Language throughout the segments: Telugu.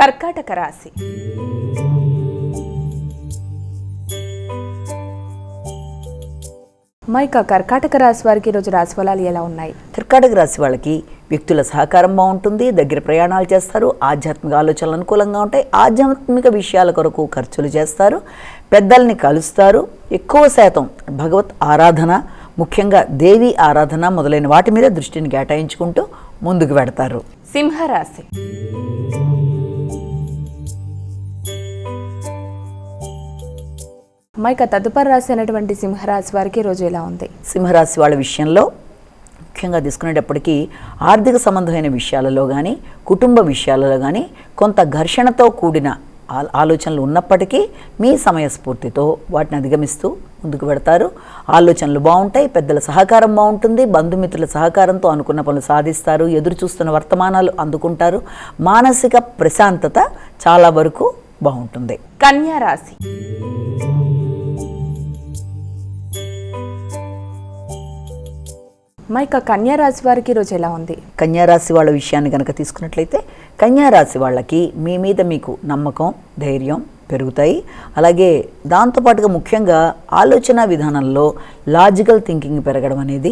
కర్కాటక రాశి. మైక కర్కాటక రాశి వారికి ఈరోజు రాశి ఫలాలు ఎలా ఉన్నాయి? కర్కాటక రాశి వాళ్ళకి వ్యక్తుల సహకారం బాగుంటుంది, దగ్గర ప్రయాణాలు చేస్తారు, ఆధ్యాత్మిక ఆలోచనలు అనుకూలంగా ఉంటాయి, ఆధ్యాత్మిక విషయాల కొరకు ఖర్చులు చేస్తారు, పెద్దల్ని కలుస్తారు, ఎక్కువ శాతం భగవత్ ఆరాధన, ముఖ్యంగా దేవి ఆరాధన మొదలైన వాటి మీద దృష్టిని కేటాయించుకుంటూ ముందుకు పెడతారు. సింహరాశి. మైక తదుపరి రాశి అయినటువంటి సింహరాశి వారికి ఈరోజు ఎలా ఉంది? సింహరాశి వాళ్ళ విషయంలో ముఖ్యంగా తీసుకునేటప్పటికీ ఆర్థిక సంబంధమైన విషయాలలో కానీ కుటుంబ విషయాలలో కానీ కొంత ఘర్షణతో కూడిన ఆలోచనలు ఉన్నప్పటికీ మీ సమయస్ఫూర్తితో వాటిని అధిగమిస్తూ ముందుకు పెడతారు. ఆలోచనలు బాగుంటాయి, పెద్దల సహకారం బాగుంటుంది, బంధుమిత్రుల సహకారంతో అనుకున్న పనులు సాధిస్తారు, ఎదురు చూస్తున్న వర్తమానాలు అందుకుంటారు, మానసిక ప్రశాంతత చాలా వరకు బాగుంటుంది. కన్యా రాశి. మైక కన్యా రాశి వారికి ఈరోజు ఎలా ఉంది? కన్యారాశి వాళ్ళ విషయాన్ని కనుక తీసుకున్నట్లయితే కన్యారాశి వాళ్ళకి మీ మీద మీకు నమ్మకం, ధైర్యం పెరుగుతాయి. అలాగే దాంతోపాటుగా ముఖ్యంగా ఆలోచన విధానంలో లాజికల్ థింకింగ్ పెరగడం అనేది,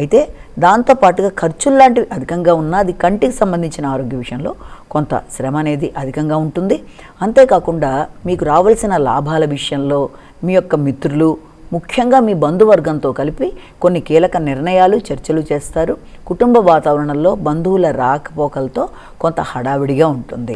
అయితే దాంతోపాటుగా ఖర్చులు లాంటివి అధికంగా ఉన్నా అది కంటికి సంబంధించిన ఆరోగ్య విషయంలో కొంత శ్రమ అనేది అధికంగా ఉంటుంది. అంతేకాకుండా మీకు రావాల్సిన లాభాల విషయంలో మీ యొక్క మిత్రులు, ముఖ్యంగా మీ బంధువర్గంతో కలిపి కొన్ని కీలక నిర్ణయాలు, చర్చలు చేస్తారు. కుటుంబ వాతావరణంలో బంధువుల రాకపోకలతో కొంత హడావిడిగా ఉంటుంది.